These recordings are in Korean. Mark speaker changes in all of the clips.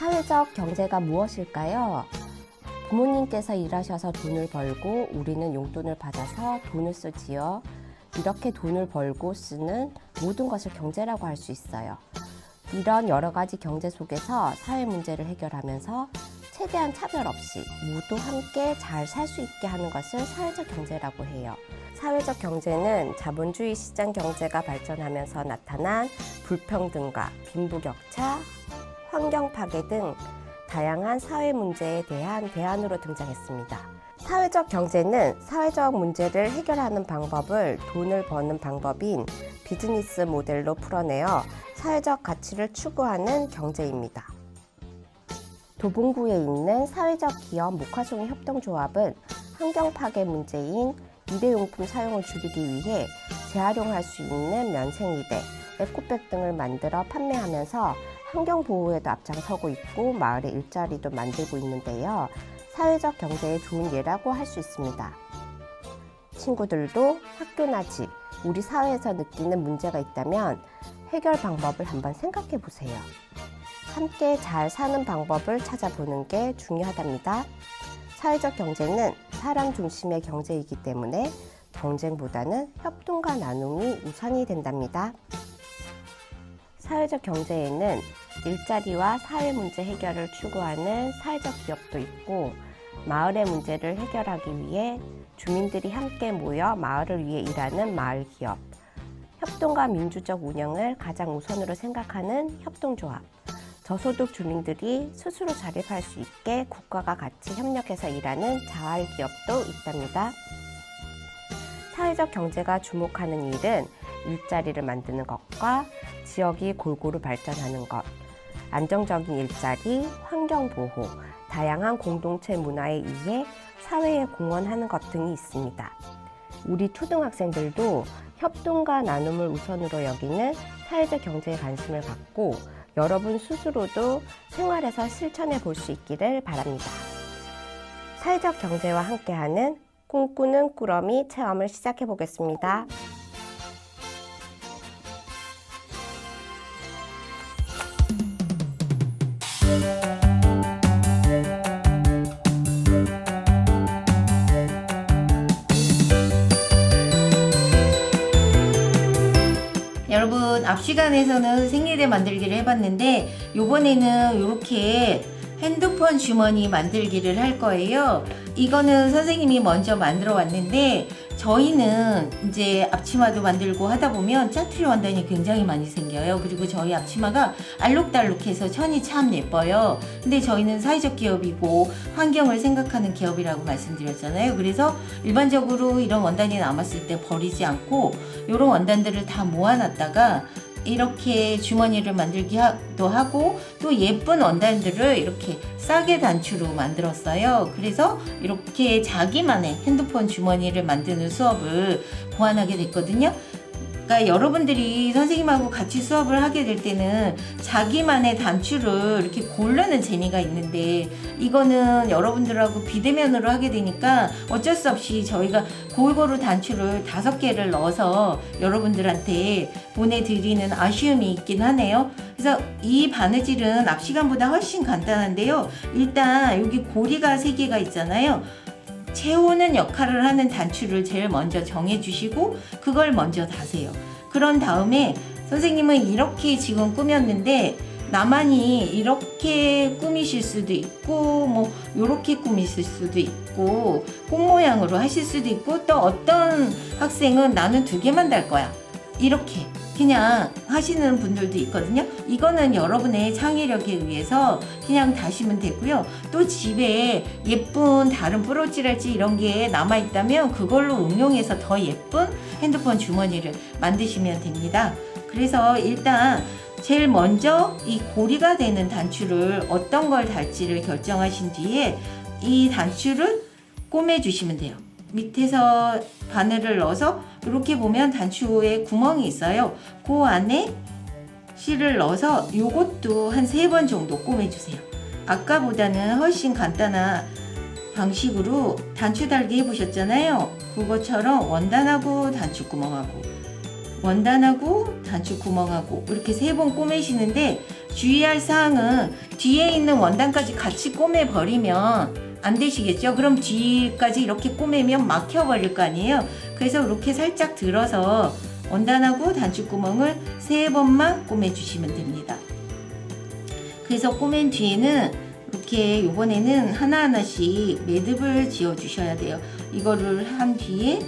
Speaker 1: 사회적 경제가 무엇일까요? 부모님께서 일하셔서 돈을 벌고 우리는 용돈을 받아서 돈을 쓰지요. 이렇게 돈을 벌고 쓰는 모든 것을 경제라고 할 수 있어요. 이런 여러 가지 경제 속에서 사회 문제를 해결하면서 최대한 차별 없이 모두 함께 잘 살 수 있게 하는 것을 사회적 경제라고 해요. 사회적 경제는 자본주의 시장 경제가 발전하면서 나타난 불평등과 빈부격차, 환경 파괴 등 다양한 사회 문제에 대한 대안으로 등장했습니다. 사회적 경제는 사회적 문제를 해결하는 방법을 돈을 버는 방법인 비즈니스 모델로 풀어내어 사회적 가치를 추구하는 경제입니다. 도봉구에 있는 사회적 기업 목화송이 협동조합은 환경 파괴 문제인 일회용품 사용을 줄이기 위해 재활용할 수 있는 면생이대, 에코백 등을 만들어 판매하면서 환경 보호에도 앞장서고 있고 마을의 일자리도 만들고 있는데요. 사회적 경제의 좋은 예라고 할 수 있습니다. 친구들도 학교나 집, 우리 사회에서 느끼는 문제가 있다면 해결 방법을 한번 생각해 보세요. 함께 잘 사는 방법을 찾아보는 게 중요하답니다. 사회적 경제는 사람 중심의 경제이기 때문에 경쟁보다는 협동과 나눔이 우선이 된답니다. 사회적 경제에는 일자리와 사회 문제 해결을 추구하는 사회적 기업도 있고 마을의 문제를 해결하기 위해 주민들이 함께 모여 마을을 위해 일하는 마을 기업, 협동과 민주적 운영을 가장 우선으로 생각하는 협동조합, 저소득 주민들이 스스로 자립할 수 있게 국가가 같이 협력해서 일하는 자활기업도 있답니다. 사회적 경제가 주목하는 일은 일자리를 만드는 것과 지역이 골고루 발전하는 것, 안정적인 일자리, 환경보호, 다양한 공동체 문화에 의해 사회에 공헌하는 것 등이 있습니다. 우리 초등학생들도 협동과 나눔을 우선으로 여기는 사회적 경제에 관심을 갖고 여러분 스스로도 생활에서 실천해 볼 수 있기를 바랍니다. 사회적 경제와 함께하는 꿈꾸는 꾸러미 체험을 시작해 보겠습니다.
Speaker 2: 여러분, 앞 시간에서는 생리대 만들기를 해봤는데 요번에는 이렇게 핸드폰 주머니 만들기를 할 거예요. 이거는 선생님이 먼저 만들어 왔는데 저희는 이제 앞치마도 만들고 하다 보면 짜투리 원단이 굉장히 많이 생겨요. 그리고 저희 앞치마가 알록달록해서 천이 참 예뻐요. 근데 저희는 사회적 기업이고 환경을 생각하는 기업이라고 말씀드렸잖아요. 그래서 일반적으로 이런 원단이 남았을 때 버리지 않고 이런 원단들을 다 모아놨다가 이렇게 주머니를 만들기도 하고 또 예쁜 원단들을 이렇게 싸게 단추로 만들었어요. 그래서 이렇게 자기만의 핸드폰 주머니를 만드는 수업을 고안하게 됐거든요. 그러니까 여러분들이 선생님하고 같이 수업을 하게 될 때는 자기만의 단추를 이렇게 고르는 재미가 있는데 이거는 여러분들하고 비대면으로 하게 되니까 어쩔 수 없이 저희가 골고루 단추를 5개를 넣어서 여러분들한테 보내드리는 아쉬움이 있긴 하네요. 그래서 이 바느질은 앞 시간보다 훨씬 간단한데요. 일단 여기 고리가 3개가 있잖아요. 채우는 역할을 하는 단추를 제일 먼저 정해주시고 그걸 먼저 다세요. 그런 다음에 선생님은 이렇게 지금 꾸몄는데 나만이 이렇게 꾸미실 수도 있고 뭐 이렇게 꾸미실 수도 있고 꽃 모양으로 하실 수도 있고 또 어떤 학생은 나는 2개만 달 거야 이렇게 그냥 하시는 분들도 있거든요. 이거는 여러분의 창의력에 의해서 그냥 다시면 되고요. 또 집에 예쁜 다른 브로치랄지 이런 게 남아있다면 그걸로 응용해서 더 예쁜 핸드폰 주머니를 만드시면 됩니다. 그래서 일단 제일 먼저 이 고리가 되는 단추를 어떤 걸 달지를 결정하신 뒤에 이 단추를 꼬매주시면 돼요. 밑에서 바늘을 넣어서 이렇게 보면 단추에 구멍이 있어요. 그 안에 실을 넣어서 요것도 한 3번 정도 꼬매주세요. 아까보다는 훨씬 간단한 방식으로 단추 달기 해보셨잖아요. 그것처럼 원단하고 단추구멍하고 원단하고 단추 구멍하고 이렇게 3번 꼬매시는데 주의할 사항은 뒤에 있는 원단까지 같이 꼬매 버리면 안 되시겠죠? 그럼 뒤까지 이렇게 꼬매면 막혀 버릴 거 아니에요? 그래서 이렇게 살짝 들어서 원단하고 단추 구멍을 3번만 꼬매 주시면 됩니다. 그래서 꼬맨 뒤에는 이렇게 요번에는 하나하나씩 매듭을 지어 주셔야 돼요. 이거를 한 뒤에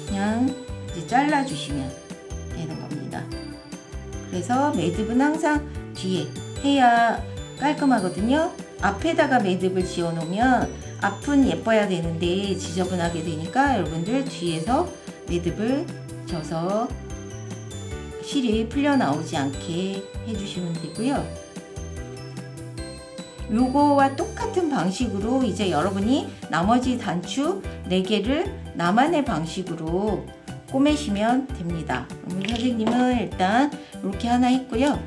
Speaker 2: 그냥 이제 잘라 주시면 되는 겁니다. 그래서 매듭은 항상 뒤에 해야 깔끔하거든요. 앞에다가 매듭을 지어 놓으면 앞은 예뻐야 되는데 지저분하게 되니까 여러분들 뒤에서 매듭을 져서 실이 풀려 나오지 않게 해주시면 되고요. 요거와 똑같은 방식으로 이제 여러분이 나머지 단추 4개를 나만의 방식으로 꼬매시면 됩니다. 선생님은 일단 이렇게 하나 했고요.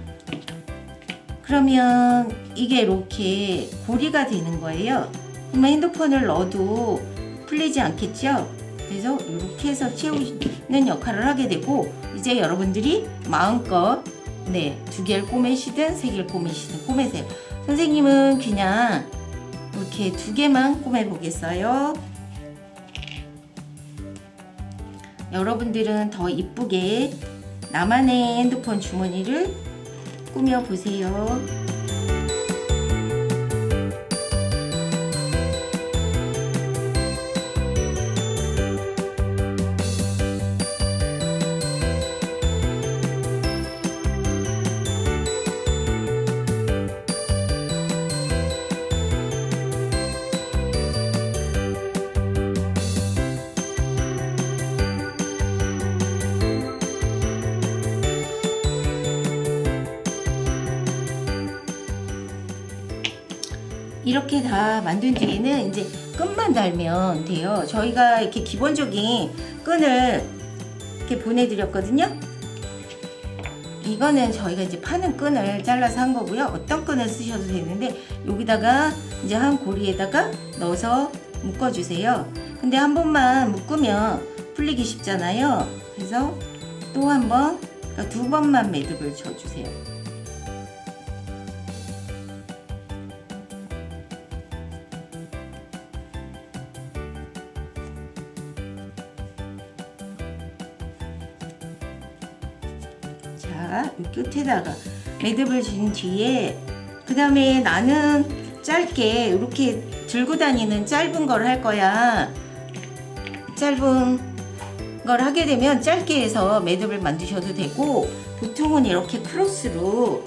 Speaker 2: 그러면 이게 이렇게 고리가 되는 거예요. 그러면 핸드폰을 넣어도 풀리지 않겠죠? 그래서 이렇게 해서 채우는 역할을 하게 되고 이제 여러분들이 마음껏 2개를 꼬매시든 3개를 꼬매시든 꼬매세요. 선생님은 그냥 이렇게 2개만 꼬매 보겠어요. 여러분들은 더 이쁘게 나만의 핸드폰 주머니를 꾸며 보세요. 이렇게 다 만든 뒤에는 이제 끈만 달면 돼요. 저희가 이렇게 기본적인 끈을 이렇게 보내드렸거든요. 이거는 저희가 이제 파는 끈을 잘라서 한 거고요. 어떤 끈을 쓰셔도 되는데 여기다가 이제 한 고리에다가 넣어서 묶어주세요. 근데 한 번만 묶으면 풀리기 쉽잖아요. 그래서 또 한 번, 그러니까 2번만 매듭을 쳐주세요. 자, 이 끝에다가 매듭을 준 뒤에 그 다음에 나는 짧게 이렇게 들고 다니는 짧은 걸 할 거야. 짧은 걸 하게 되면 짧게 해서 매듭을 만드셔도 되고 보통은 이렇게 크로스로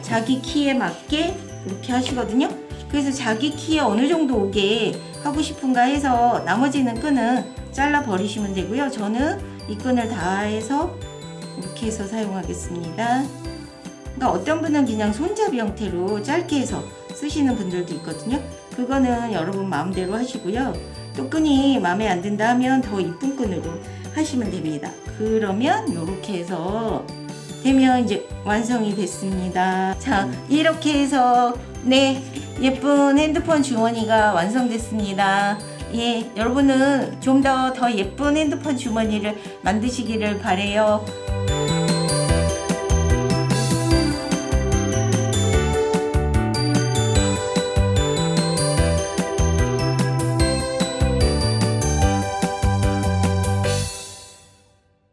Speaker 2: 자기 키에 맞게 이렇게 하시거든요. 그래서 자기 키에 어느 정도 오게 하고 싶은가 해서 나머지는 끈은 잘라 버리시면 되고요. 저는 이 끈을 다 해서 이렇게 해서 사용하겠습니다. 그러니까 어떤 분은 그냥 손잡이 형태로 짧게 해서 쓰시는 분들도 있거든요. 그거는 여러분 마음대로 하시고요. 또 끈이 마음에 안 든다 하면 더 이쁜 끈으로 하시면 됩니다. 그러면 이렇게 해서 되면 이제 완성이 됐습니다. 자, 이렇게 해서 예쁜 핸드폰 주머니가 완성됐습니다. 예, 여러분은 좀 더 예쁜 핸드폰 주머니를 만드시기를 바래요.